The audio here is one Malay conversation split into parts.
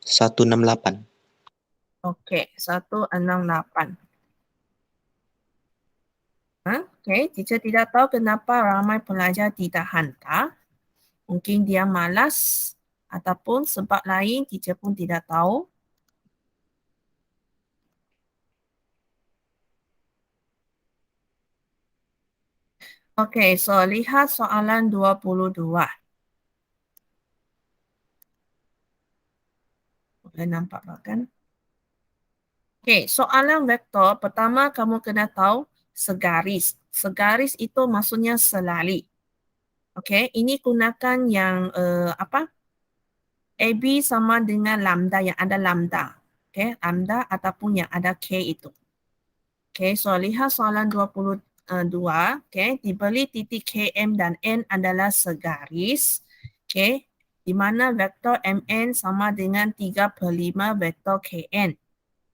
168. Okey, 168. Okey, teacher tidak tahu kenapa ramai pelajar tidak hantar. Mungkin dia malas ataupun sebab lain teacher pun tidak tahu. Okey, so lihat soalan 22. Boleh nampak tak kan? Okey, soalan vektor pertama kamu kena tahu segaris. Segaris itu maksudnya selari. Okey, ini gunakan yang AB sama dengan lambda yang ada lambda. Okey, lambda ataupun yang ada K itu. Okey, so lihat soalan 22. Okey, diberi titik KM dan N adalah segaris. Okey, di mana vektor MN sama dengan 3/5 vektor KN.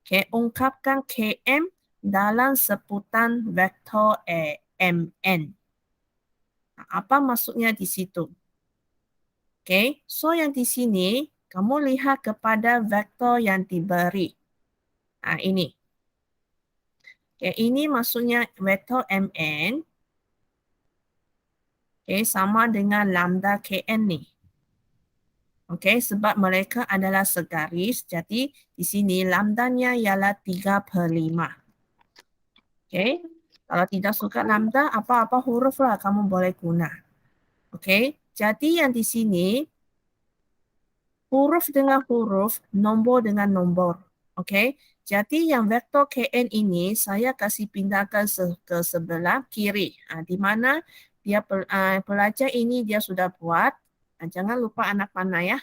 Okey, ungkapkan KM dalam sebutan vektor MN. Apa maksudnya di situ? Okey, so yang di sini kamu lihat kepada vektor yang diberi. Ini. Okay, ini maksudnya vektor MN. Okay, sama dengan lambda KN ni. Okay, sebab mereka adalah segaris. Jadi di sini lambdanya ialah 3/5. Okay, kalau tidak suka lambda, apa-apa huruf lah kamu boleh guna. Okay, jadi yang di sini huruf dengan huruf, nombor dengan nombor. Okey. Jadi yang vektor KN ini saya kasih pindahkan ke sebelah kiri. Di mana dia pelajar ini dia sudah buat. Jangan lupa anak panah ya.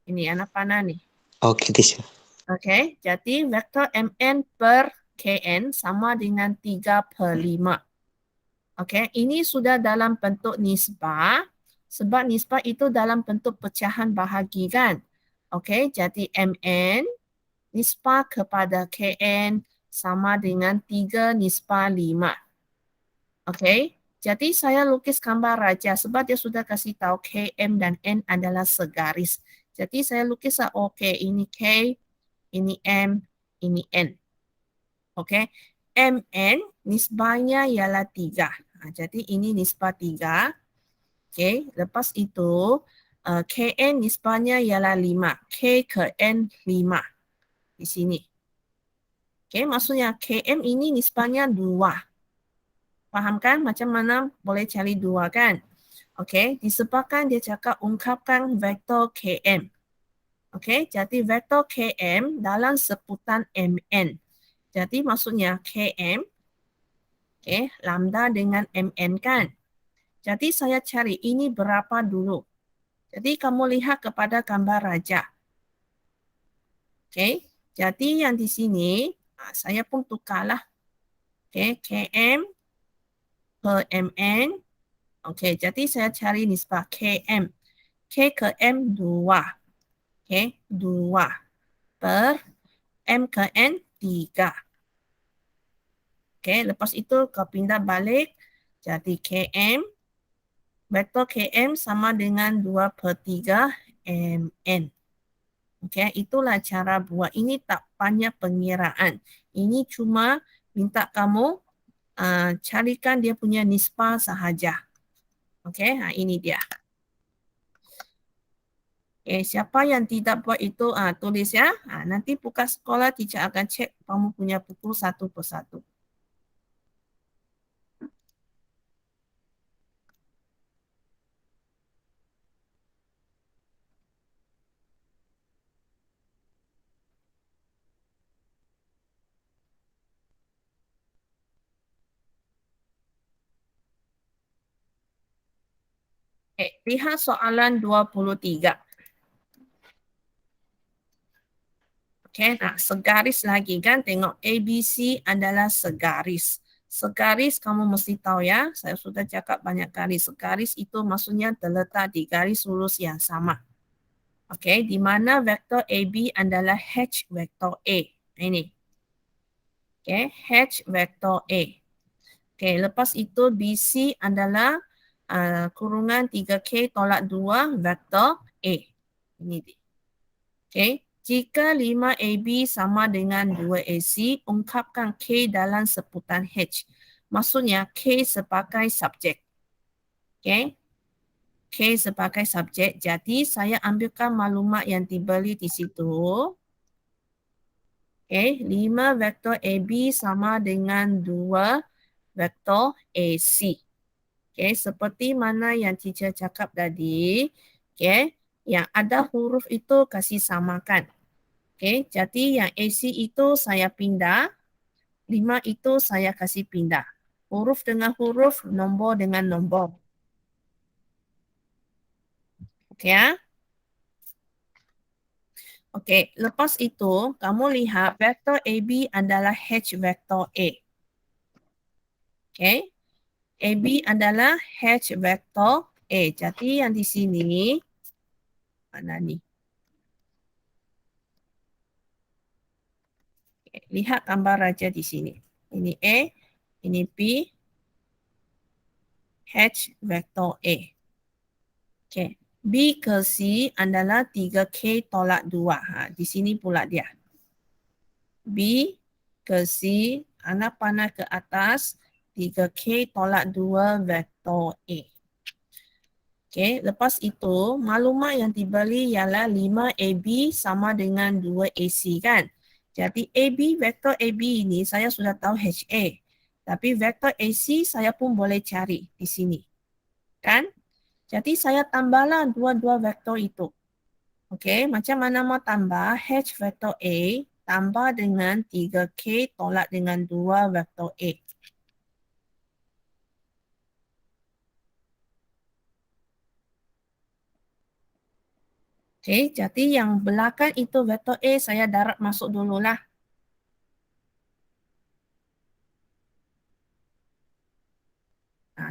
Ini anak panah nih. Okey, teacher. Okey. Jadi vektor MN per KN sama dengan 3/5. Okey. Ini sudah dalam bentuk nisbah. Sebab nisbah itu dalam bentuk pecahan bahagi kan. Okey. Jadi MN nisbah kepada KN sama dengan 3/5. Okey. Jadi saya lukis gambar raja sebab dia sudah kasih tahu KM dan N adalah segaris. Jadi saya lukis okey, ini K, ini M, ini N. Okey. MN nisbahnya ialah 3. Jadi ini nisbah 3. Okey. Lepas itu KN nisbahnya ialah 5. K ke N 5. Di sini. Okey, maksudnya KM ini nisbahnya 2. Faham kan macam mana boleh cari 2 kan? Okey, disebabkan dia cakap ungkapkan vektor KM. Okey, jadi vektor KM dalam sebutan MN. Jadi maksudnya KM, okey, lambda dengan MN kan? Jadi saya cari ini berapa dulu. Jadi kamu lihat kepada gambar raja. Okey, jadi yang di sini saya pun tukarlah. Okey, KM per MN. Okey, jadi saya cari nisbah KM. K ke M 2. Okey, 2 per M ke N 3. Okey, lepas itu kau pindah balik. Jadi KM, vektor KM sama dengan 2/3 MN. Okey, itulah cara buat. Ini tak banyak pengiraan. Ini cuma minta kamu carikan dia punya nisbah sahaja. Okey, ini dia. Siapa yang tidak buat itu tulis ya. Nanti buka sekolah teacher akan cek kamu punya buku satu persatu. Lihat soalan 23. Okey, segaris lagi kan. Tengok ABC adalah segaris. Segaris kamu mesti tahu ya. Saya sudah cakap banyak kali. Segaris itu maksudnya terletak di garis lurus yang sama. Okey, di mana vektor AB adalah H vektor A. Ini. Okey, H vektor A. Okey, lepas itu BC adalah kurungan 3K tolak 2 vektor A. Ini dia. Okey, Jika 5AB sama dengan 2AC, ungkapkan K dalam sebutan H. Maksudnya K sebagai subjek. Okay? K sebagai subjek. Jadi saya ambilkan maklumat yang diberi di situ. Okay? 5 vektor AB sama dengan 2 vektor AC. Okay? Seperti mana yang teacher cakap tadi. Okay? Yang ada huruf itu kasih samakan. Okay? Jadi yang AC itu saya pindah. 5 itu saya kasih pindah. Huruf dengan huruf, nombor dengan nombor. Okey ya? Okey, lepas itu kamu lihat vektor AB adalah H vektor A. Okey? AB adalah H vektor A. Jadi yang di sini mana ni? Okay, lihat gambar raja di sini. Ini A, ini B, H vektor A. Okey. B ke C adalah 3K tolak 2. Di sini pula dia. B ke C, anak panah ke atas, 3K tolak 2 vektor A. Okey, lepas itu, maklumat yang diberi ialah 5AB sama dengan 2AC kan? Jadi AB, vektor AB ini saya sudah tahu HA. Tapi vektor AC saya pun boleh cari di sini. Kan? Jadi saya tambahlah dua-dua vektor itu. Okey, macam mana mau tambah? H vektor A tambah dengan 3K tolak dengan 2 vektor A. Okey, jadi yang belakang itu vektor A saya darab masuk dululah.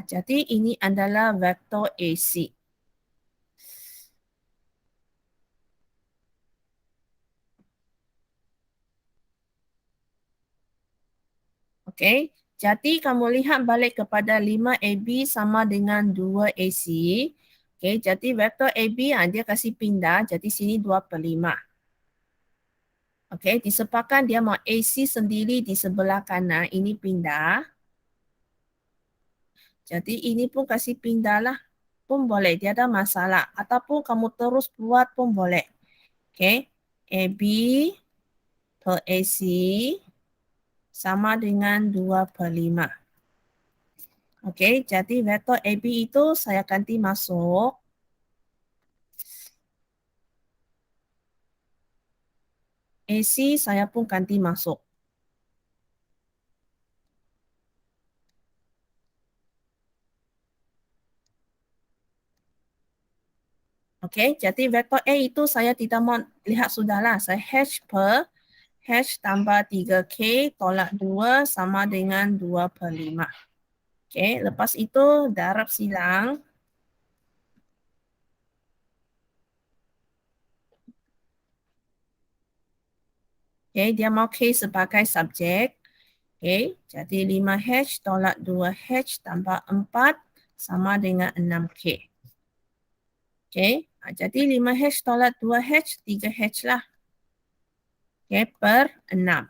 Jadi ini adalah vektor AC. Okey, jadi kamu lihat balik kepada 5AB sama dengan 2AC. Okey, jadi vektor AB dia kasih pindah, jadi sini 2/5. Okey, disebabkan dia mau AC sendiri di sebelah kanan, ini pindah. Jadi ini pun kasih pindah lah. Pun boleh, dia ada masalah. Ataupun kamu terus buat pun boleh. Okey, AB per AC sama dengan 2/5. Okey, jadi vektor AB itu saya ganti masuk. AC saya pun ganti masuk. Okey, jadi vektor A itu saya tidak mau lihat sudahlah. Saya H per H tambah 3K tolak 2 sama dengan 2/5. Okey, lepas itu darab silang. Okey, dia mau K sebagai subjek. Okey, jadi 5H tolak 2H tambah 4 sama dengan 6K. Okey, jadi 5H tolak 2H, 3H lah. Okey, per 6.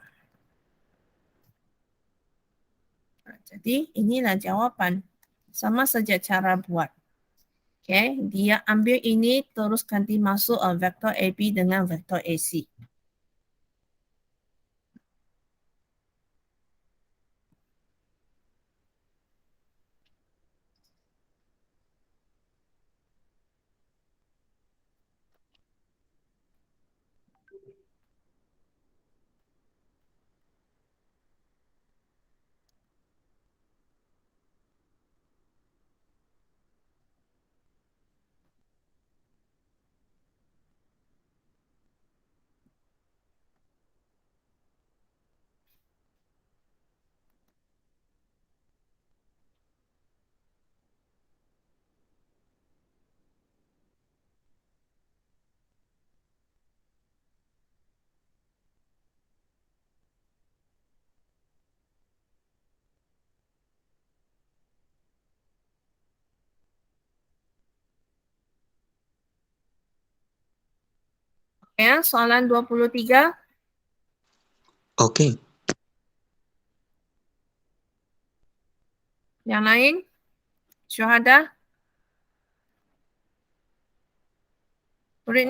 Jadi inilah jawapan. Sama saja cara buat. Okey, dia ambil ini terus ganti masuk vektor AB dengan vektor AC. Ya, soalan 23. Oke. Yang lain? Syuhada? Murid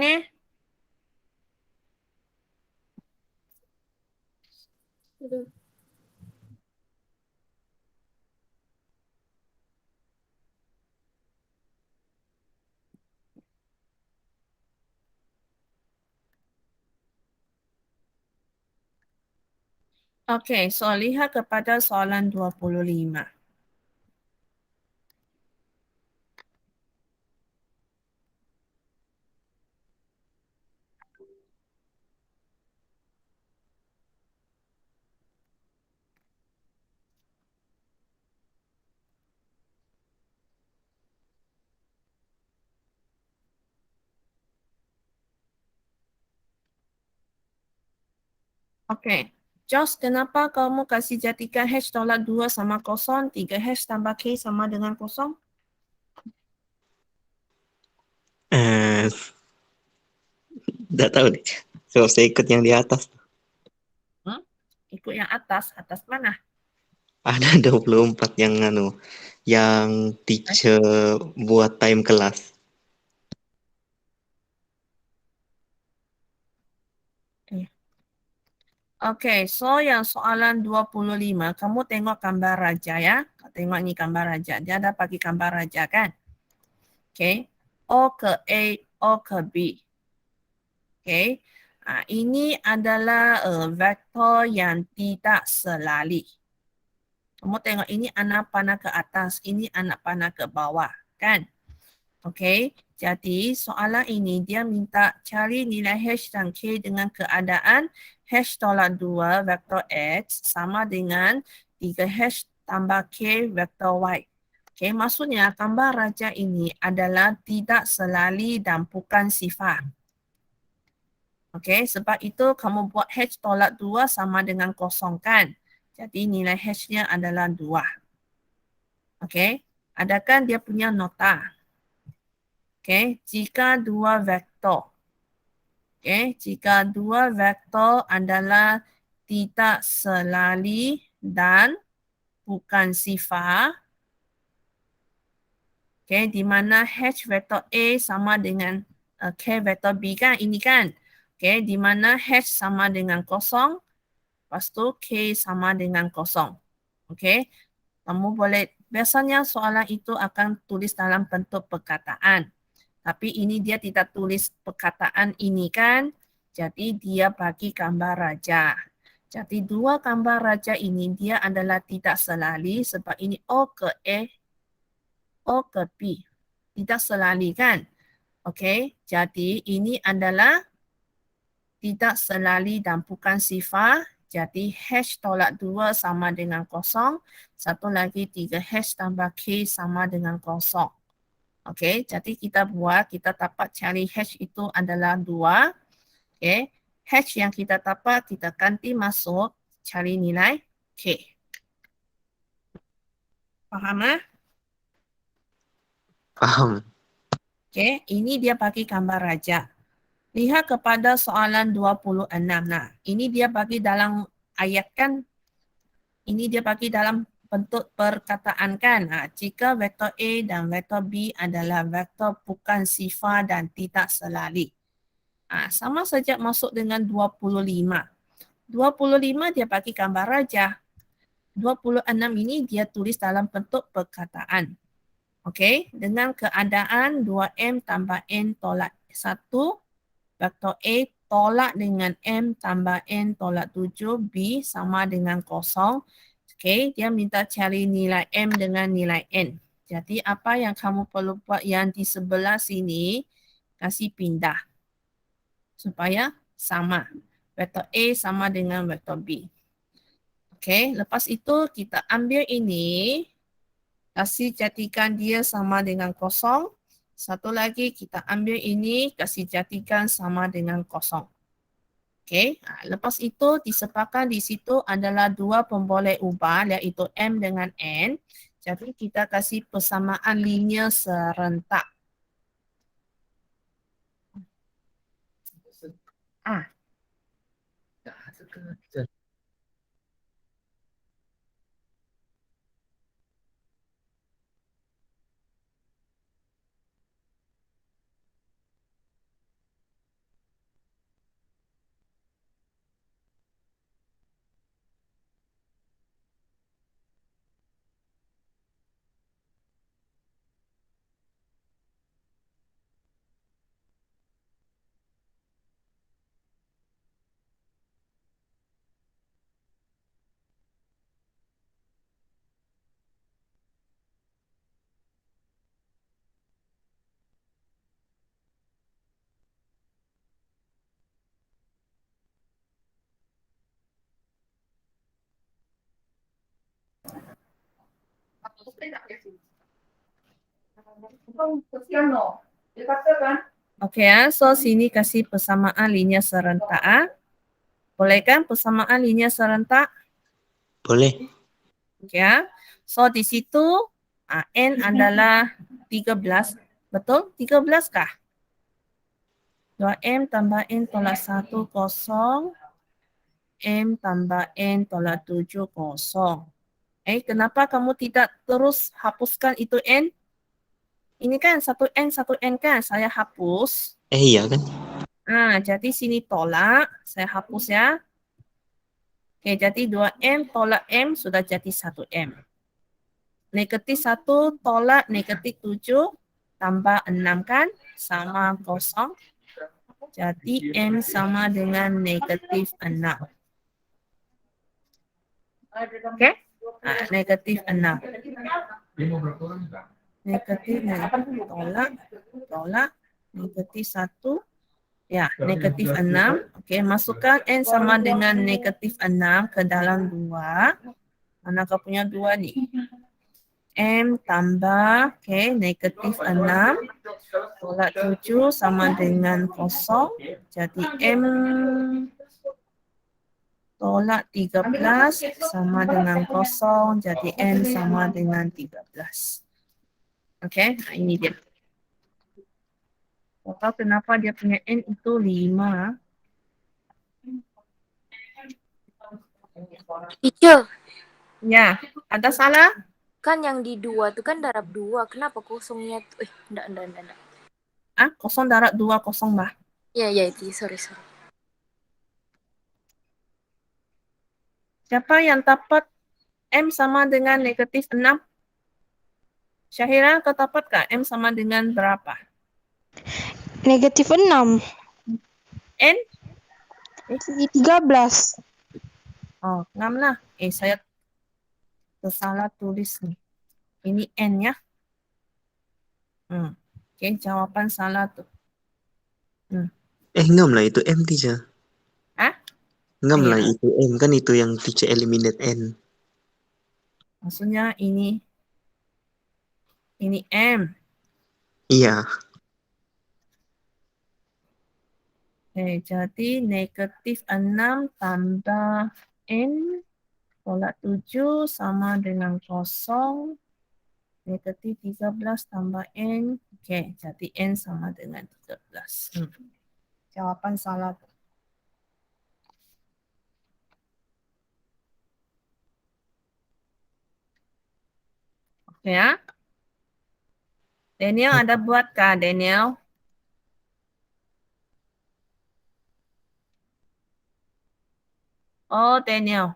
Okey, so lihat kepada soalan 25. Okey. Jos, kenapa kamu kasih jadikan H tolak 2 sama kosong, 3 H tambah K sama dengan kosong? Eh, Nggak tahu deh. So, saya ikut yang di atas. Hmm? Ikut yang atas. Atas mana? Ada 24 yang yang Eh, teacher buat time kelas. eh. Okey, so yang soalan 25, kamu tengok gambar raja ya. Tengok ni gambar raja. Dia ada bagi gambar raja kan? Okey. O ke A, O ke B. Okey. Ini adalah vektor yang tidak selari. Kamu tengok ini anak panah ke atas, ini anak panah ke bawah, kan? Okey. Jadi soalan ini dia minta cari nilai H dan K dengan keadaan H tolak 2 vektor X sama dengan 3H tambah K vektor Y. Okey, maksudnya gambar raja ini adalah tidak selari dan bukan sifar. Okey, sebab itu kamu buat H tolak 2 sama dengan kosong kan? Jadi nilai H-nya adalah 2. Okey, adakan dia punya nota. Okey, jika dua vektor. Okey, jika dua vektor adalah tidak selari dan bukan sifar. Okey, di mana H vektor A sama dengan K vektor B kan? Ini kan? Okey, di mana H sama dengan kosong. Lepas tu K sama dengan kosong. Okey, kamu boleh, biasanya soalan itu akan tulis dalam bentuk perkataan. Tapi ini dia tidak tulis perkataan ini kan. Jadi dia bagi gambar raja. Jadi dua gambar raja ini dia adalah tidak selari sebab ini O ke A, O ke B. Tidak selari kan. Okey, jadi ini adalah tidak selari dan bukan sifar. Jadi H tolak 2 sama dengan kosong. Satu lagi 3H tambah K sama dengan kosong. Okey, jadi kita buat, kita dapat cari H itu adalah 2. Okey, H yang kita dapat, kita ganti masuk, cari nilai K. Faham lah? Paham. Okey, ini dia bagi gambar raja. Lihat kepada soalan 26. Nah, ini dia bagi dalam ayat kan. Ini dia bagi dalam bentuk perkataan kan. Jika vektor A dan vektor B adalah vektor bukan sifar dan tidak selari. Sama saja masuk dengan 25. 25 dia bagi gambar raja. 26 ini dia tulis dalam bentuk perkataan. Okey, dengan keadaan 2M tambah N tolak 1, vektor A tolak dengan M tambah N tolak 7, B sama dengan kosong. Okey, dia minta cari nilai M dengan nilai N. Jadi apa yang kamu perlu buat yang di sebelah sini, kasih pindah. Supaya sama. Vektor A sama dengan vektor B. Okey, lepas itu kita ambil ini, kasih jadikan dia sama dengan kosong. Satu lagi kita ambil ini, kasih jadikan sama dengan kosong. Okey, lepas itu disepakkan di situ adalah dua pemboleh ubah iaitu M dengan N. Jadi kita kasih persamaan linear serentak. Ah, oke ya, so sini kasih persamaan linear serentak. Ah. Boleh kan persamaan linear serentak? Boleh. Oke ya. So di situ N adalah 13. Betul? 13 kah? 2M tambah N tolak 1, kosong. M tambah N tolak 7, kosong. Kenapa kamu tidak terus hapuskan itu N? Ini kan 1N, 1N kan? Saya hapus. Iya kan? Jadi sini tolak. Saya hapus ya. Oke, jadi 2M tolak M sudah jadi 1M. Negatif 1 tolak negatif 7 tambah 6 kan? Sama kosong. Jadi M sama dengan negatif 6. Oke? Negatif 6. Negatif tolak, negatif 1. Ya, negatif 6. Oke, masukkan N sama dengan negatif 6 ke dalam 2. Mana kau punya 2 nih? M tambah, negatif 6. Tolak 7 sama dengan kosong. Jadi M tolak 13 sama dengan kosong. Jadi N sama dengan 13. Oke, ini dia. Total kenapa dia punya N itu 5? Teacher, Ya, ada salah? kan yang di 2 tuh kan darab 2. Kenapa kosongnya tuh? Enggak. Kosong darat 2 kosong, Mbak. Ya, itu. Sorry. Siapa yang dapat M sama dengan negatif 6? Syahira, kau dapatkah M sama dengan berapa? Negatif 6. N? 13. Oh, 6 lah. Saya salah tulis nih. Ini N ya. Oke, jawaban salah tuh. Ngam lah itu M teacher. Hah? Ngam lah Iya. itu M kan itu yang teacher eliminate N. Maksudnya ini M. Iya. Jadi negatif 6 tambah N tolak 7 sama dengan kosong. Negatif 13 tambah N. Jadi N sama dengan 13. Jawaban salah. Oke ya. Daniel ada buat kah, Daniel? Oh, Daniel.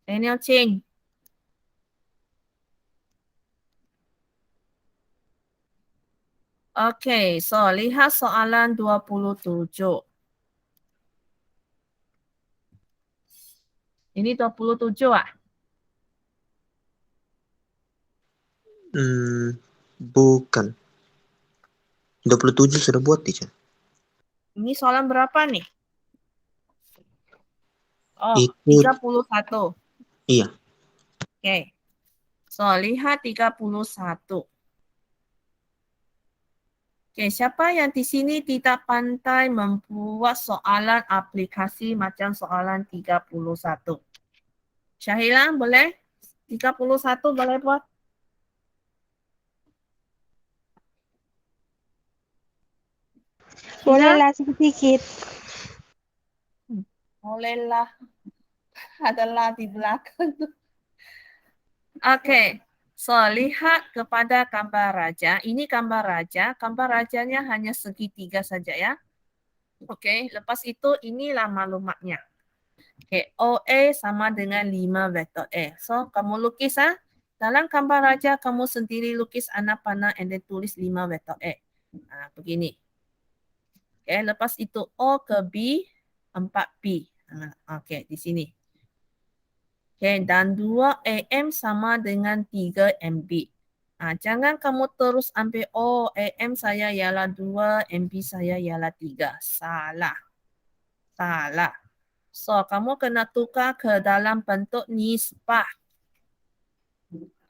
Daniel Ching. Oke, so lihat soalan 27. Ini 27 Bukan. 27 sudah buat teacher. Ini soalan berapa nih? Oh, Itu 31. iya. Oke. So, lihat 31. Oke, siapa yang di sini tidak pandai membuat soalan aplikasi macam soalan 31? Syahila, boleh? 31 boleh buat? Bolehlah sedikit. Bolehlah. Adalah di belakang. Oke. So, lihat kepada gambar raja. Ini gambar raja. Gambar rajanya hanya segitiga saja ya. Oke, lepas itu inilah maklumatnya. Oke, OA sama dengan 5 vektor A. So, kamu lukis dalam gambar raja kamu sendiri lukis anak panah and then tulis 5 vektor A. Begini. Oke, lepas itu O ke B 4B. Oke, di sini. Oke, dan 2 AM sama dengan 3 MB. Jangan kamu terus ambil, AM saya ialah 2, MB saya ialah 3. Salah. Salah. So, kamu kena tukar ke dalam bentuk nisbah.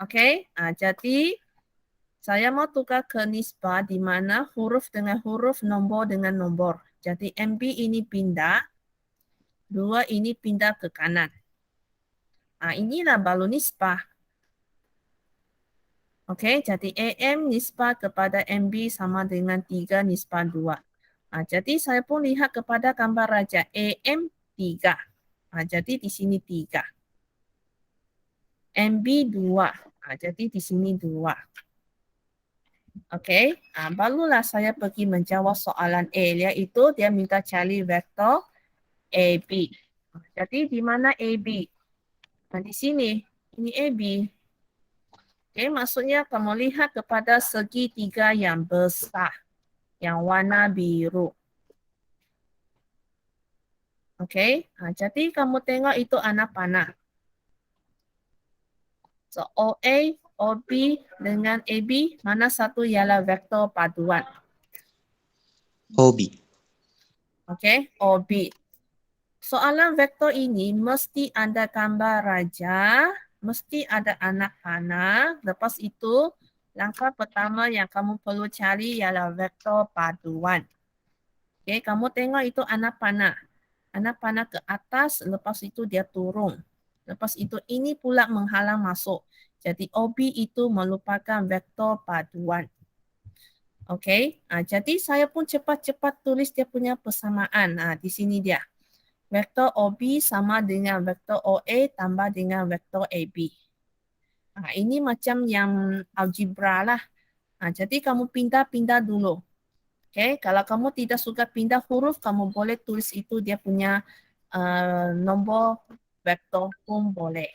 Oke, jadi saya mau tukar ke nisbah di mana huruf dengan huruf, nombor dengan nombor. Jadi MB ini pindah, 2 ini pindah ke kanan. Inilah baru nisbah. Oke, jadi AM nisbah kepada MB sama dengan 3 nisbah 2. Jadi saya pun lihat kepada gambar raja AM 3. Jadi di sini 3. MB 2. Jadi di sini 2. Oke, barulah saya pergi menjawab soalan A, iaitu dia minta cari vektor AB. Jadi di mana AB? Di sini, ini AB. Oke, maksudnya kamu lihat kepada segitiga yang besar, yang warna biru. Oke, jadi kamu tengok itu anak panah. So, OA, OB dengan AB, mana satu ialah vektor paduan? Hobi. Oke, OB. Soalan vektor ini mesti ada gambar raja, mesti ada anak panah. Lepas itu, langkah pertama yang kamu perlu cari ialah vektor paduan. Oke, kamu tengok itu anak panah. Anak panah ke atas, lepas itu dia turun. Lepas itu ini pula menghalang masuk. Jadi OB itu merupakan vektor paduan. Oke, jadi saya pun cepat-cepat tulis dia punya persamaan. Di sini dia. Vektor OB sama dengan vektor OA tambah dengan vektor AB. Ini macam yang algebra lah. Jadi kamu pindah-pindah dulu. Okay, kalau kamu tidak suka pindah huruf, kamu boleh tulis itu dia punya nombor vektor pun boleh.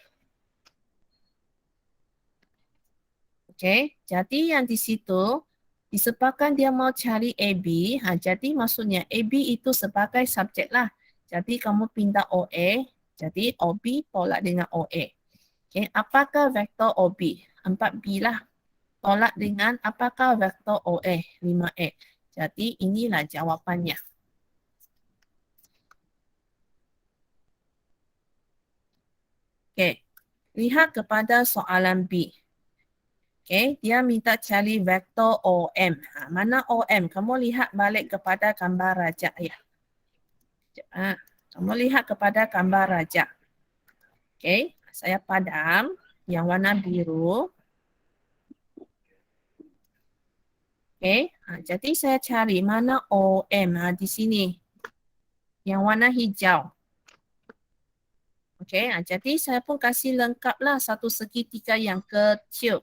Okay, jadi yang di situ disebabkan dia mau cari AB, jadi maksudnya AB itu sebagai subjek lah. Jadi kamu pindah OA, jadi OB tolak dengan OA. Okay, apakah vektor OB? 4B lah. Tolak dengan apakah vektor OA? 5A. Jadi inilah jawapannya. Okay, lihat kepada soalan B. Okay, dia minta cari vektor OM. Mana OM? Kamu lihat balik kepada gambar raja ya. Kamu lihat kepada gambar raja. Okay, saya padam yang warna biru. Okay, jadi saya cari mana OM di sini. Yang warna hijau. Okay, jadi saya pun kasih lengkaplah satu segitiga yang kecil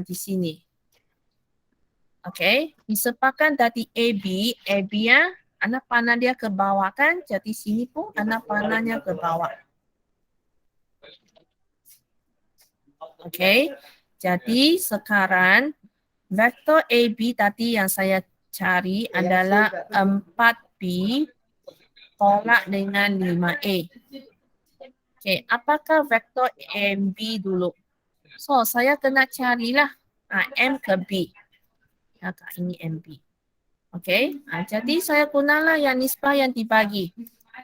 di sini. Okay, disebabkan tadi AB ya, anak panah dia ke bawah kan, jadi sini pun anak panahnya ke bawah. Okay, jadi sekarang vektor AB tadi yang saya cari adalah 4B tolak dengan 5A. Okay, apakah vektor MB dulu? So, saya kena carilah M ke B. Ini MB. Okay, jadi saya gunalah yang nisbah yang dibagi.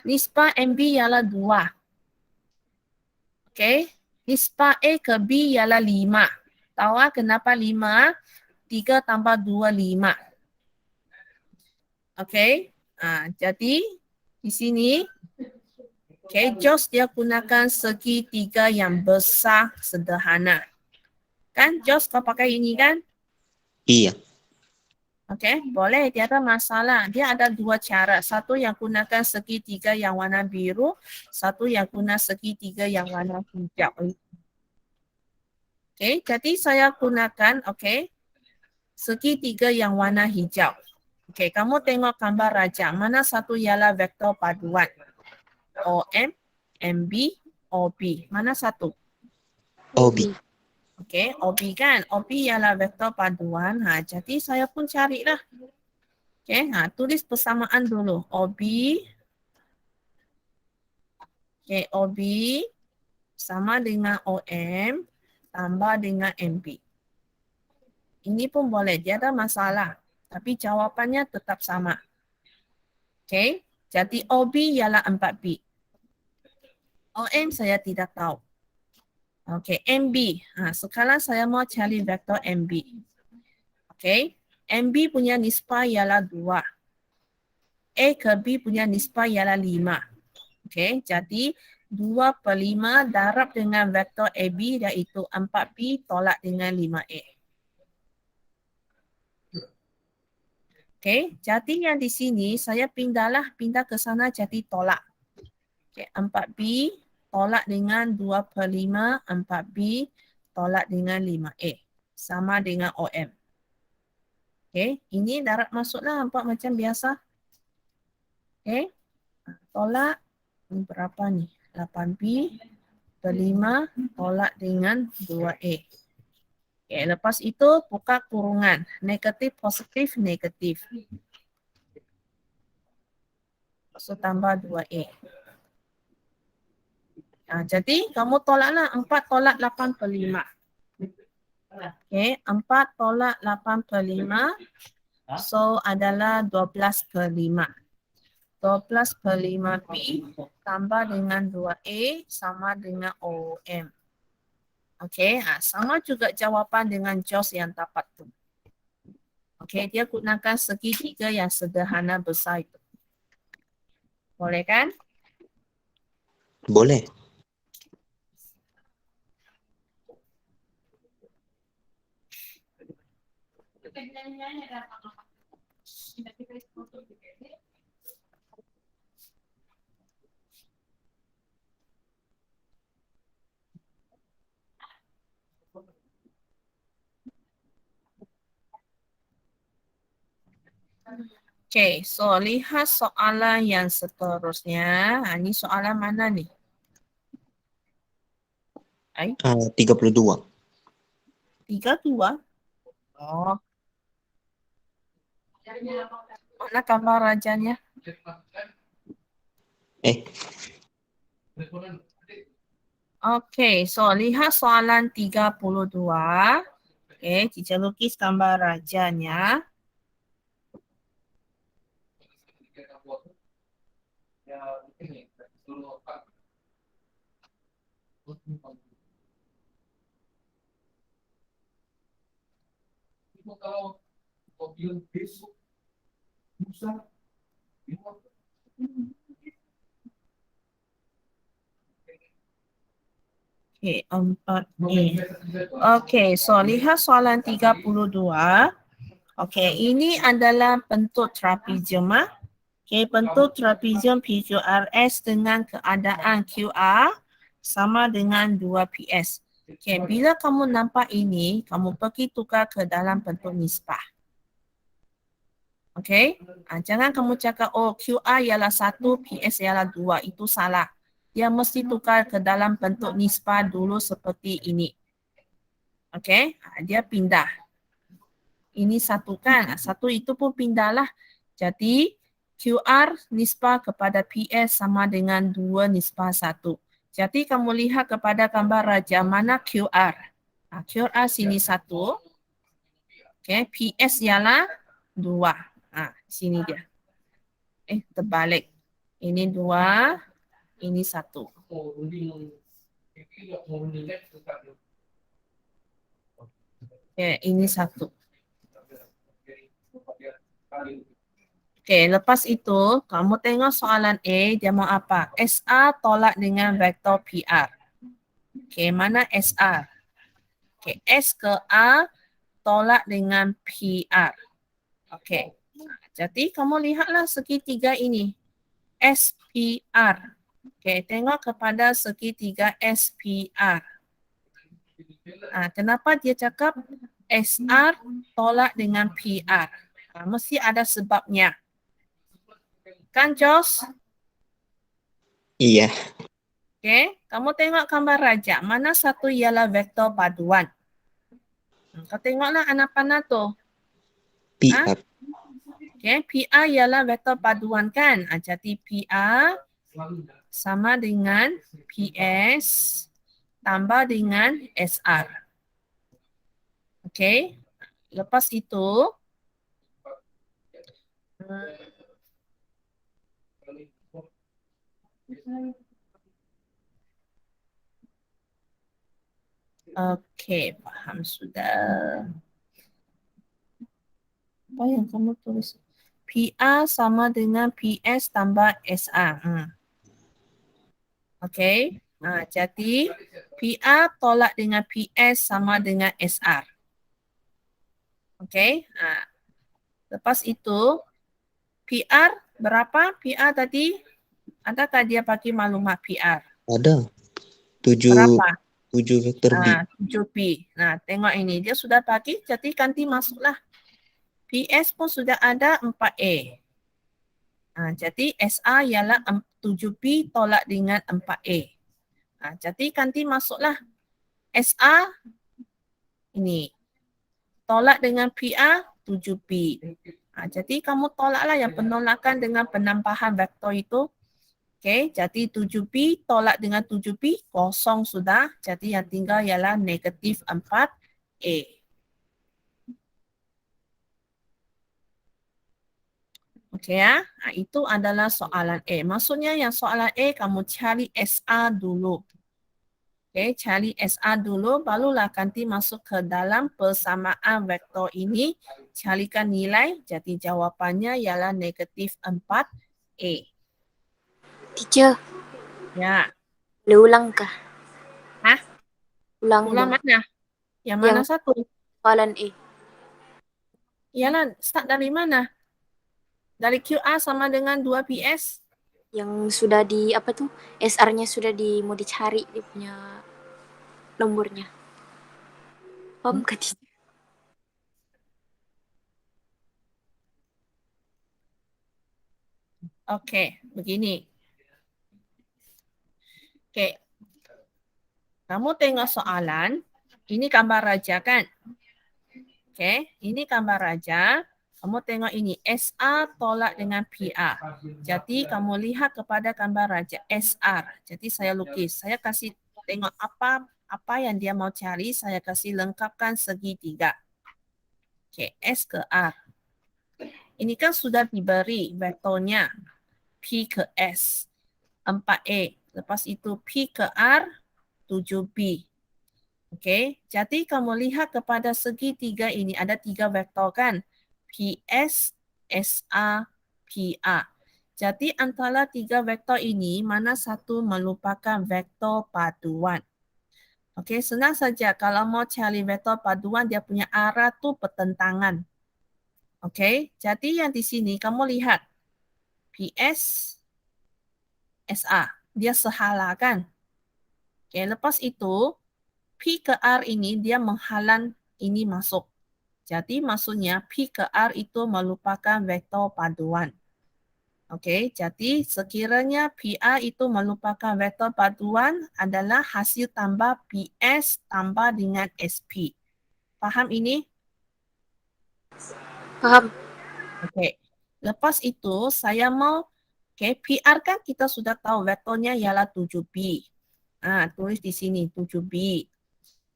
Nisbah MB ialah 2. Okay, nisbah A ke B ialah 5. Tahu kenapa 5? 3 tambah 2, 5. Okay, jadi di sini okay, Jos dia gunakan segitiga yang besar sederhana. Kan Jos kau pakai ini kan? Iya. Okey, boleh, tiada masalah. Dia ada dua cara. Satu yang gunakan segitiga yang warna biru, satu yang guna segitiga yang warna hijau. Okey, jadi saya gunakan segitiga yang warna hijau. Okey, kamu tengok gambar rajang. Mana satu ialah vektor paduan? OM, MB, OB. Mana satu? OB. Okey, OB kan? OB ialah vektor paduan. Jadi saya pun carilah. Okey, tulis persamaan dulu. OB. Okey, OB sama dengan OM tambah dengan MB. Ini pun boleh, tiada masalah. Tapi jawapannya tetap sama. Okey, jadi OB ialah 4B. OM saya tidak tahu. Okey, MB. Sekarang saya mau cari vektor MB. Okey, MB punya nisbah ialah 2. A ke B punya nisbah ialah 5. Okey, jadi 2/5 darab dengan vektor AB iaitu 4B tolak dengan 5A. Okey, jadi yang di sini saya pindah ke sana jadi tolak. Okey, 4B tolak dengan 2/5, 4B tolak dengan 5A. Sama dengan OM. Okey, ini darab masuklah 4 macam biasa. Okey, tolak berapa ni? 8B per 5 tolak dengan 2A. Okay, lepas itu buka kurungan. Negatif, positif, negatif. So, tambah 2A. Jadi kamu tolaklah 4 tolak 8/5. Okay, 4 tolak 8/5. So adalah 12/5. 12/5B tambah dengan 2A sama dengan OM. Okey, sama juga jawapan dengan JOS yang dapat tu. Okey, dia gunakan segitiga yang sederhana besar itu. Boleh kan? Boleh. Okey, so lihat soalan yang seterusnya. Ini soalan mana ni? 32. 32? Oh. Mana gambar rajanya? Okey, so lihat soalan 32. Okey, teacher lukis gambar rajanya. Okey, 4A. Okey, so lihat soalan 32. Okey, ini adalah bentuk trapezium. Okey, bentuk trapezium PQRS dengan keadaan QR sama dengan 2PS. Okey, bila kamu nampak ini, kamu pergi tukar ke dalam bentuk nisbah. Okey, jangan kamu cakap, oh QR ialah 1, PS ialah 2. Itu salah. Dia mesti tukar ke dalam bentuk nisbah dulu seperti ini. Okey, dia pindah. Ini satu kan, satu itu pun pindahlah. Jadi, QR nisbah kepada PS sama dengan 2 nisbah 1. Jadi, kamu lihat kepada gambar raja, mana QR? QR sini 1. Okey, PS ialah 2. Sini dia. Terbalik. Ini 2, ini 1. Okay, ini 1. Okay, lepas itu kamu tengok soalan A, dia mau apa? SR tolak dengan vektor PR. Okay, mana SR? Okay, S ke A tolak dengan PR. Okey. Jadi kamu lihatlah segitiga ini. SPR. Okey, tengok kepada segitiga SPR. Kenapa dia cakap SR tolak dengan PR? Mesti ada sebabnya. Kan, Jos? Iya. Okey, kamu tengok gambar rajak. Mana satu ialah vektor paduan? Kau tengoklah anak panah tu. PR. Okey, PR ialah vektor paduan kan? Jadi PR sama dengan PS tambah dengan SR. Okey. Lepas itu okey, faham sudah. Apa yang kamu tulis? PR sama dengan PS tambah SR. Okey. Jadi PR tolak dengan PS sama dengan SR. Okey. Lepas itu PR berapa? PR tadi adakah dia bagi maklumat PR? Ada 7 Berapa? vektor B. 7P. Tengok ini dia sudah bagi, jadi ganti masuklah. PS pun sudah ada 4A. Jadi SR ialah 7P tolak dengan 4A. Jadi ganti masuklah. SR ini tolak dengan PR 7P. Jadi kamu tolaklah yang penolakan dengan penambahan vektor itu. Okey, jadi 7P tolak dengan 7P kosong sudah. Jadi yang tinggal ialah negatif 4A. Okey ya, itu adalah soalan A. Maksudnya yang soalan A kamu cari SR dulu. Okey, cari SR dulu barulah nanti masuk ke dalam persamaan vektor ini. Carikan nilai, jadi jawapannya ialah negatif 4A. Teacher, Ya. boleh ulang kah? Hah? Ulang Ulang dong. mana? Yang mana satu? Soalan A. Ialah start dari mana? Dari QR sama dengan 2PS. Yang sudah di apa tuh? SR-nya sudah mau dicari dia punya nomornya. Paham kah teacher? Okey, begini. Okey. Kamu tengok soalan, ini gambar raja kan? Okey, ini gambar raja. Kamu tengok ini, SR tolak dengan PR. Jadi kamu lihat kepada gambar raja SR. Jadi saya lukis, saya kasih tengok apa yang dia mau cari, saya kasih lengkapkan segitiga. Okey, S ke R. Ini kan sudah diberi vektornya P ke S 4A. Lepas itu P ke R 7B. Okey, jadi kamu lihat kepada segitiga ini ada 3 vektor kan? PS, SR, PR. Jadi antara 3 vektor ini mana satu merupakan vektor paduan? Okey, senang saja kalau mau cari vektor paduan dia punya arah tu pertentangan. Okey, jadi yang di sini kamu lihat PS, SR, dia sehala kan? Okey, lepas itu P ke R ini dia menghalang ini masuk. Jadi maksudnya P ke R itu merupakan vektor paduan. Okey, jadi sekiranya PR itu merupakan vektor paduan adalah hasil tambah PS tambah dengan SP. Faham ini? Paham. Okey. Lepas itu saya mau PR kan kita sudah tahu vektornya ialah 7B. Tulis di sini 7B.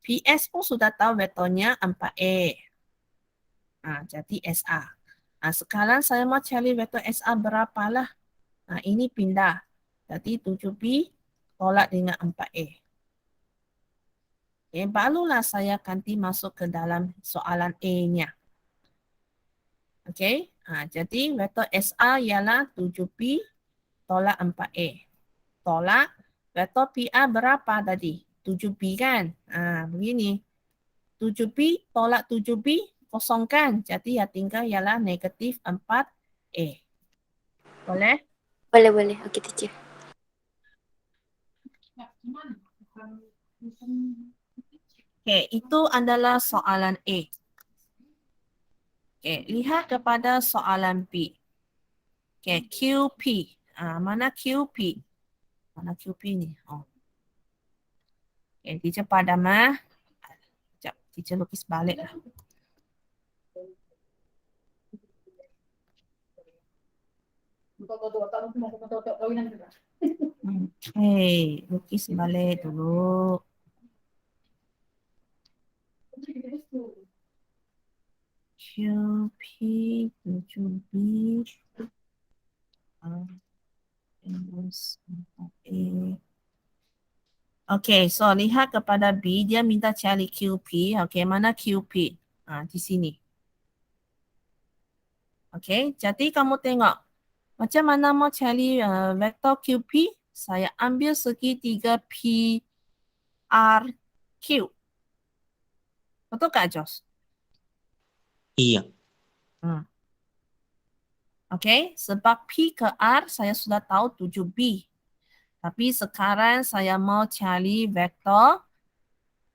PS pun sudah tahu vektornya 4A. Jadi SR. Sekarang saya mau cari vektor SR berapalah. Ini pindah. Jadi 7B tolak dengan 4A. Barulah saya ganti masuk ke dalam soalan A-nya. Okey. Jadi vektor SR ialah 7B tolak 4A. Tolak vektor PR berapa tadi? 7B kan? Begini. 7B tolak 7B kosongkan. Jadi yang tinggal ialah negatif 4A. Boleh? Boleh. Oke, teacher. Okey, itu adalah soalan A. Okey, lihat kepada soalan B. Okey, QP. Mana QP? Mana QP ni? Oh. Okey, teacher padam Sekejap, teacher lukis balik lah. Okey, lukis balik dulu. QP 7B minus 4A. Okey, so lihat kepada B, dia minta cari QP. Okey, mana QP? Di sini. Okey, jadi kamu tengok macam mana mau cari vektor QP? Saya ambil segitiga PRQ. Betul tak, Jos? Iya. Okey, sebab P ke R saya sudah tahu 7B. Tapi sekarang saya mau cari vektor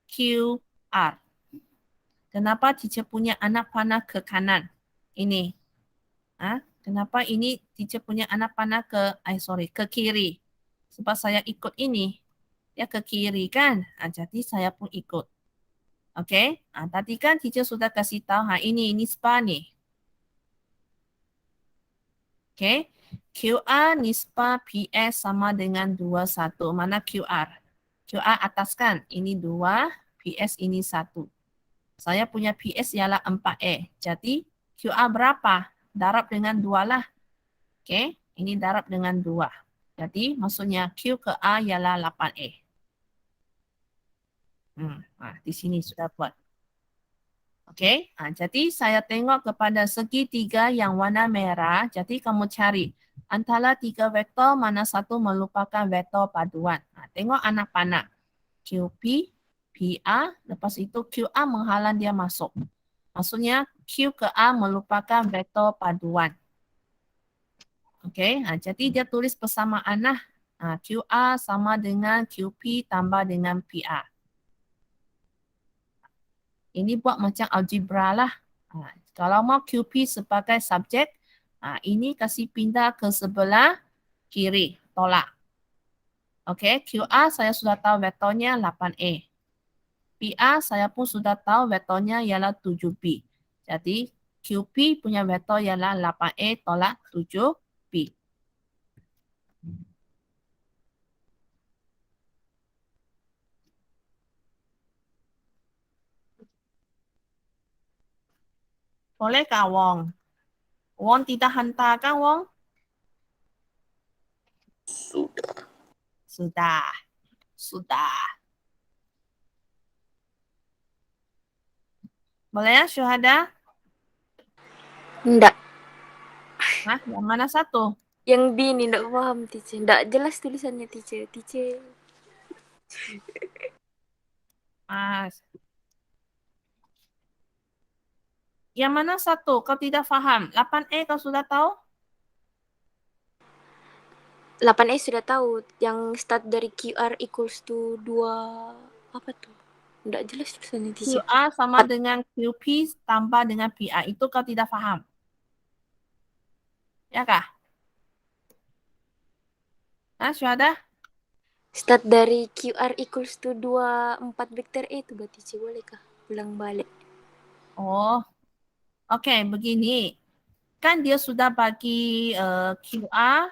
QR. Kenapa teacher punya anak panah ke kanan? Ini. Kenapa ini teacher punya anak panah ke kiri? Sebab saya ikut ini. Dia ke kiri kan? Jadi saya pun ikut. Okey? Tadi kan teacher sudah kasih tahu ini nisbah ni. Okey? QR nisbah PS sama dengan 21. Mana QR? QR atas kan? Ini 2, PS ini 1. Saya punya PS ialah 4A. Jadi QR berapa? Darab dengan 2 lah. Okey? Ini darab dengan 2. Jadi maksudnya Q ke A ialah 8A. Di sini sudah buat. Okey, jadi saya tengok kepada segitiga yang warna merah. Jadi kamu cari antara 3 vektor mana satu merupakan vektor paduan. Tengok anak panah. QP, PR, lepas itu QR menghalang dia masuk. Maksudnya Q ke A merupakan vektor paduan. Okey, jadi dia tulis persamaan lah. QR sama dengan QP tambah dengan PR. Ini buat macam algebra lah. Kalau mau QP sebagai subjek, ini kasih pindah ke sebelah kiri, tolak. Okey, QR saya sudah tahu vektornya 8A. PR saya pun sudah tahu vektornya ialah 7B. Jadi QP punya vektor ialah 8A tolak 7B. Boleh kah Wong? Wong tidak hantar kan Wong? Sudah. Boleh ya syuhada? Enggak. Yang mana satu? Yang B ni enggak paham, teacher. Enggak jelas tulisannya, teacher. Yang mana satu? Kau tidak faham. 8A kau sudah tahu? 8A sudah tahu. Yang start dari QR equals to 2 apa tuh? Enggak jelas tulisannya, teacher. QR sama dengan QP tambah dengan PR. Itu kau tidak faham. Ya kah? Syuhada? Start dari QR equals to 2, 4 vektor A itu berarti, teacher. Bolehkah ulang balik? Oh. Okey, begini. Kan dia sudah bagi QR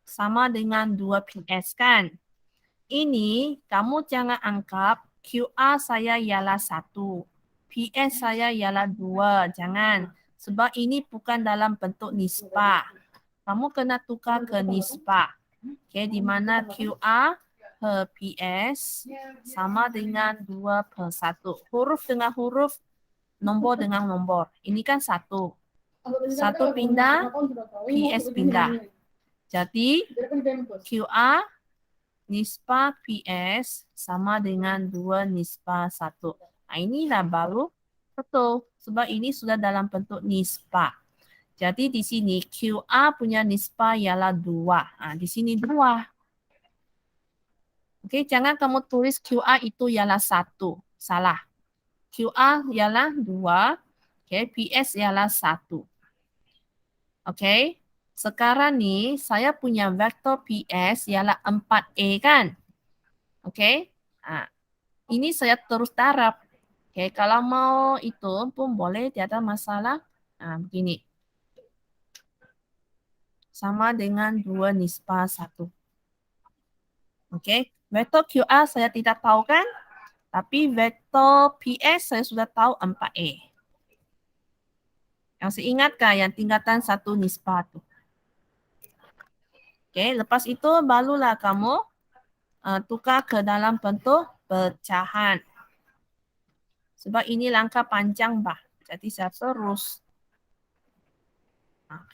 sama dengan 2PS kan? Ini kamu jangan anggap QR saya ialah 1. PS saya ialah 2. Jangan. Sebab ini bukan dalam bentuk nisbah. Kamu kena tukar ke nisbah. Okay, di mana QR per PS sama dengan 2 per 1. Huruf dengan huruf, nombor dengan nombor. Ini kan 1. 1 pindah, PS pindah. Jadi QR nisbah PS sama dengan 2 nisbah 1. Inilah baru Betul, sebab ini sudah dalam bentuk nisbah. Jadi di sini QA punya nisbah ialah 2. Di sini 2. Okey, jangan kamu tulis QA itu ialah 1. Salah. QA ialah 2. Okey, PS ialah 1. Okey. Sekarang ni saya punya vektor PS ialah 4A kan? Okey. Ini saya terus darab. Okey, kalau mau itu pun boleh, tiada masalah. Begini. Sama dengan 2 nisbah 1. Okey. Vektor QA saya tidak tahu kan? Tapi vektor PS saya sudah tahu 4A. Yang saya ingatkah yang tingkatan 1 nisbah tu? Okey, lepas itu barulah kamu tukar ke dalam bentuk pecahan. Sebab ini langkah panjang bah. Jadi saya terus.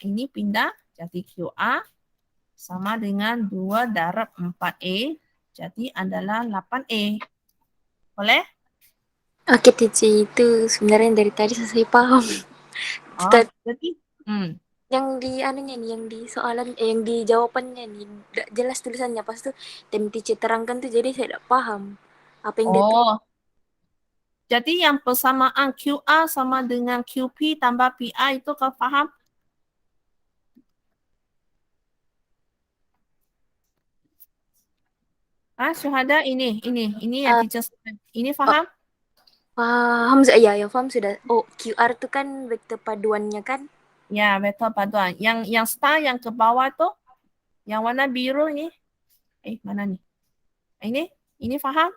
Ini pindah jadi QA sama dengan 2 darab 4A. Jadi adalah 8A. Boleh? Oke, Cici, itu sebenarnya dari tadi saya paham. Jadi Yang di anunya nih, yang di soalan, yang di jawabannya nih, tidak jelas tulisannya. Pas tuh Cici terangkan tuh, jadi saya tidak paham apa yang dia tulis. Jadi yang persamaan QA sama dengan QP tambah PI itu kau faham? Syuhada ini yang teacher. Ini faham? Paham, ya paham sudah. Oh, QR itu kan vektor paduannya kan? Ya, vektor paduan. Yang star yang ke bawah tuh, yang warna biru ni. Mana ni? Ini faham?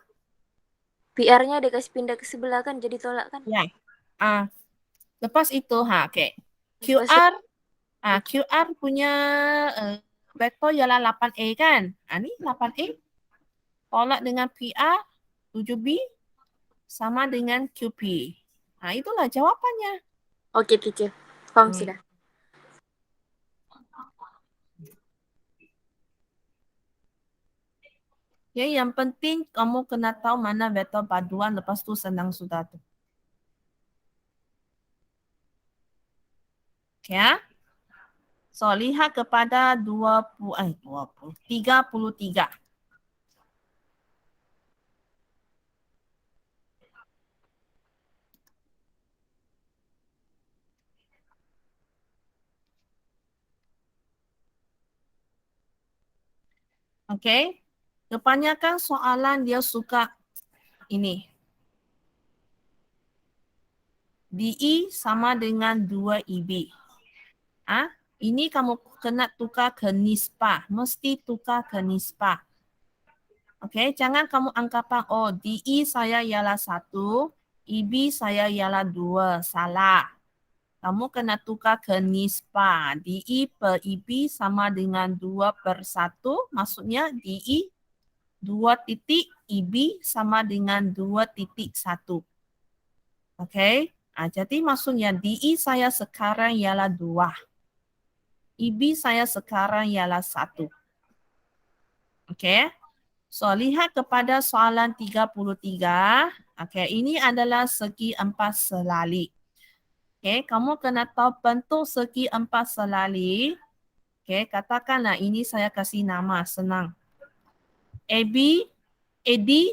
PR-nya ada kasih pindah ke sebelah kan, jadi tolak kan? Ya. Lepas itu, okay. QR punya vektor ialah 8A kan? Ni 8A. Tolak dengan PR 7B sama dengan QP. Itulah jawapannya. Oke, teacher. Paham sudah. Ya, yang penting kamu kena tahu mana vektor paduan, lepas tu senang sudah tu. Okay, ya? So, lihat kepada 33. Okay. Kebanyakan soalan dia suka ini. DE sama dengan 2EB. Ini kamu kena tukar ke nisbah. Mesti tukar ke nisbah. Okay, jangan kamu anggapan, DE saya ialah 1, EB saya ialah 2. Salah. Kamu kena tukar ke nisbah. DE per EB sama dengan 2/1. Maksudnya DE 2 titik, EB sama dengan 2.1. Okay. Jadi maksudnya DE saya sekarang ialah 2. EB saya sekarang ialah 1. Okay. So, lihat kepada soalan 33. Okay, ini adalah segi 4 selali. Okay, kamu kena tahu bentuk segi 4 selali. Okay, katakanlah ini saya kasih nama, senang. AD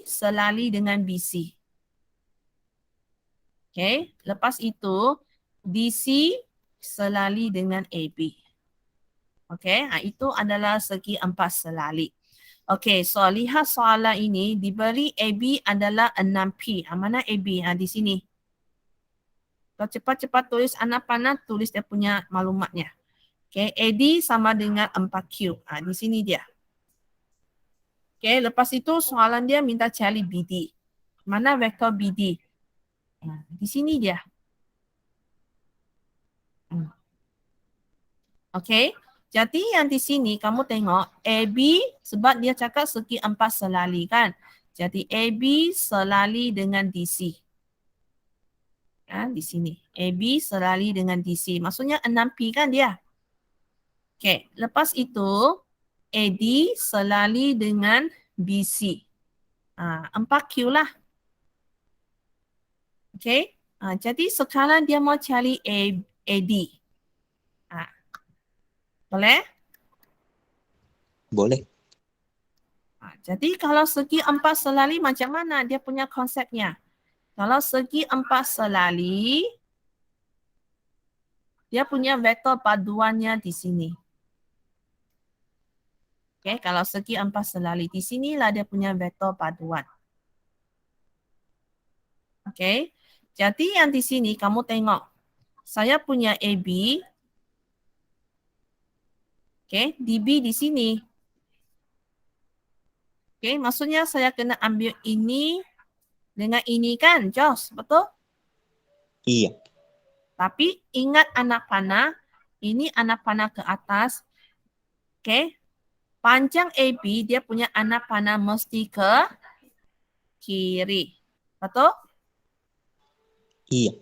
selali dengan BC. Okay, lepas itu DC selali dengan AB. Okay, itu adalah segi 4 selali. Okay, so lihat soalan ini, diberi AB adalah 6P. Mana AB? Di sini. Kalau cepat-cepat tulis anak panah, tulis dia punya maklumatnya. Okay, AD sama dengan 4Q. Di sini dia. Okay, lepas itu soalan dia minta cari BD. Mana vektor BD? Di sini dia. Okay. Jadi yang di sini kamu tengok AB sebab dia cakap segi 4 selali kan. Jadi AB selali dengan DC. Di sini. AB selali dengan DC. Maksudnya 6P kan dia. Okay. Lepas itu AD selali dengan BC. 4Q lah. Okay. Jadi sekarang dia mau cari AD. Boleh? Boleh. Jadi kalau segi 4 selari macam mana dia punya konsepnya? Kalau segi 4 selari, dia punya vektor paduannya di sini. Okay, kalau segi 4 selari di sinilah dia punya vektor paduan. Okay, jadi yang di sini kamu tengok, saya punya AB, okay, DB di sini. Okay, maksudnya saya kena ambil ini dengan ini kan, Jos, betul? Iya. Tapi ingat anak panah, ini anak panah ke atas. Okay, panjang AB dia punya anak panah mesti ke kiri. Betul? Iya.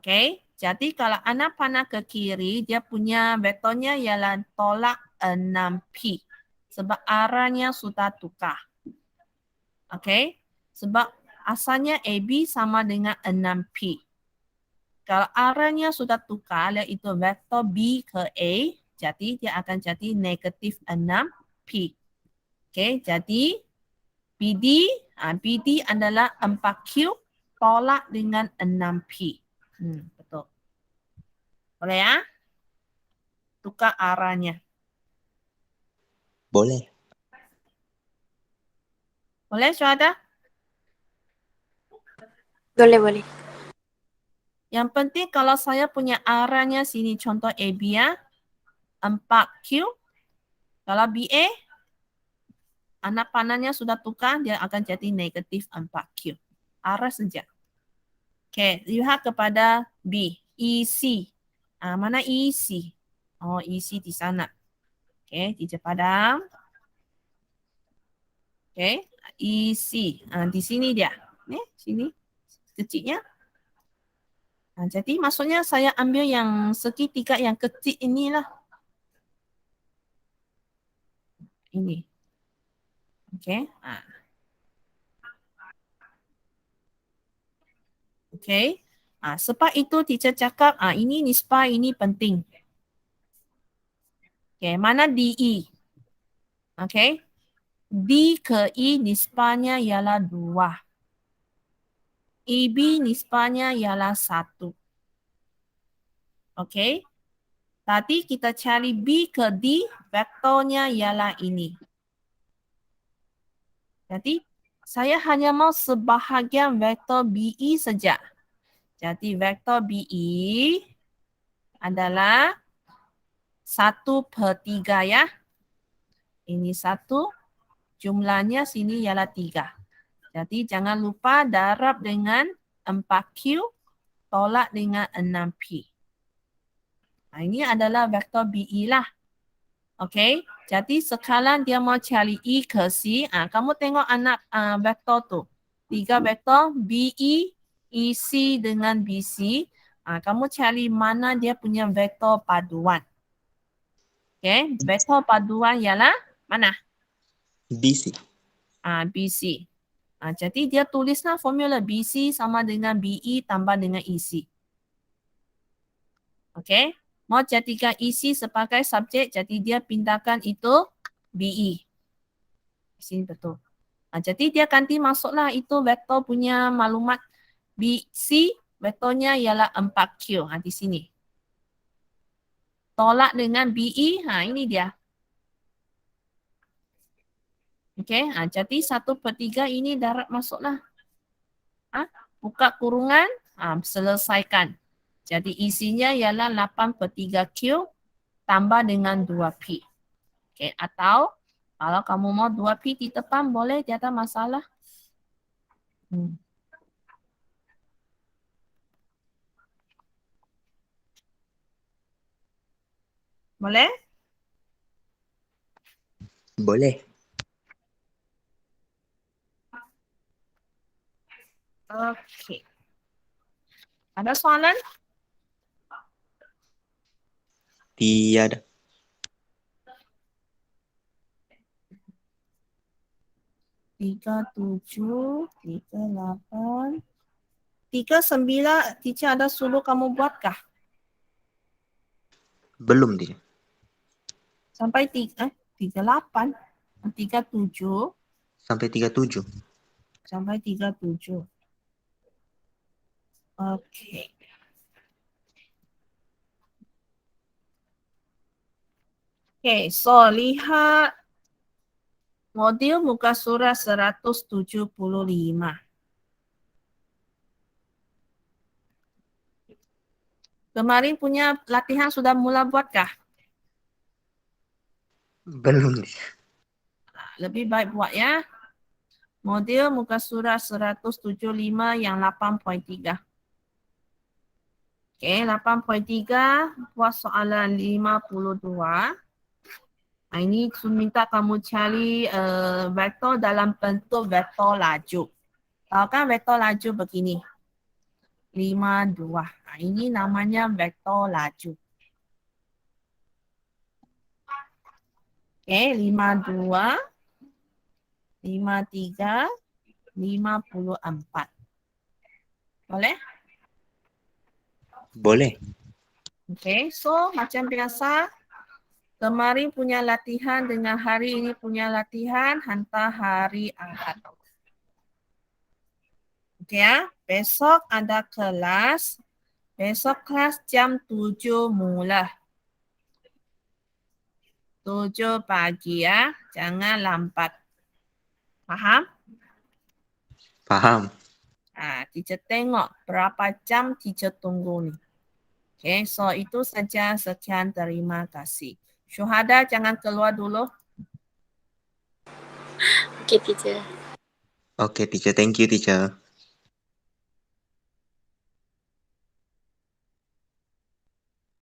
Okay, jadi kalau anak panah ke kiri, dia punya vektornya ialah tolak 6P. Sebab arahnya sudah tukar. Okay, sebab asalnya AB sama dengan 6P. Kalau arahnya sudah tukar, iaitu vektor B ke A, jadi dia akan jadi negatif 6P. Okay, jadi BD adalah 4Q tolak dengan 6P. Betul. Boleh ya? Tukar arahnya. Boleh. Boleh, Syuhada? Boleh. Yang penting kalau saya punya arahnya sini, contoh AB ya, 4Q. Kalau BA, anak panahnya sudah tukar, dia akan jadi negatif 4Q. Arah saja. Okay, lihat kepada B, EC. Mana EC? Oh, EC di sana. Okay, di padam. Okay, EC. Di sini dia. Sini. Kecilnya. Jadi maksudnya saya ambil yang segitiga yang kecil inilah. Ini. Okay. Okay. Sebab itu teacher cakap ini nisbah ini penting. Okay. Mana DE? Okay. D ke E nisbahnya ialah 2. AB nisbahnya ialah 1. Okay. Tadi kita cari B ke D, vektornya ialah ini. Jadi, saya hanya mau sebahagian vektor BE saja. Jadi, vektor BE adalah 1/3 ya. Ini 1, jumlahnya sini ialah 3. Jadi, jangan lupa darab dengan 4Q, tolak dengan 6P. Ini adalah vektor BE lah. Okay, jadi sekarang dia mau cari E ke C. Kamu tengok anak vektor tu. 3 vektor BE, EC dengan BC. Kamu cari mana dia punya vektor paduan. Okay, vektor paduan ialah mana? BC. BC. Jadi dia tulislah formula BC sama dengan BE tambah dengan EC. Okay. Mau jadikan EC sebagai subjek, jadi dia pindahkan itu BE. Sini betul. Jadi dia ganti masuklah itu vektor punya maklumat BC, vektornya ialah 4Q. Di sini. Tolak dengan BE, ini dia. Okay, jadi 1/3 ini darab masuklah. Buka kurungan, selesaikan. Jadi isinya ialah 8/3Q tambah dengan 2P. Okay, atau kalau kamu mau 2P di depan boleh, tiada masalah. Boleh? Boleh. Okay. Ada soalan? Tiada. 37, 38, 39, teacher ada suruh kamu buatkah? Belum, teacher. Sampai 38, 37, Sampai 37. sampai 37. Okey. Okay, so lihat modul muka surat 175. Kemarin punya latihan sudah mula buatkah? Belum, teacher. Lebih baik buat ya. Modul muka surat 175 yang 8.3. Okey, 8.3 buat soalan 52. Ini minta kamu cari vektor dalam bentuk vektor laju. Tahu kan vektor laju begini? 52. Ini namanya vektor laju. Okey, 52, 53, 54. Boleh? Boleh. Okey, so macam biasa, kemarin punya latihan dengan hari ini punya latihan hantar hari Ahad. Okey ya, besok ada kelas. Besok kelas jam 7 mula. 7 pagi ya, jangan lambat. Faham? Paham. Teacher tengok berapa jam teacher tunggu ni. Okay, so itu saja. Sekian, terima kasih. Syuhada jangan keluar dulu. Oke, teacher. Oke, teacher. Thank you, teacher.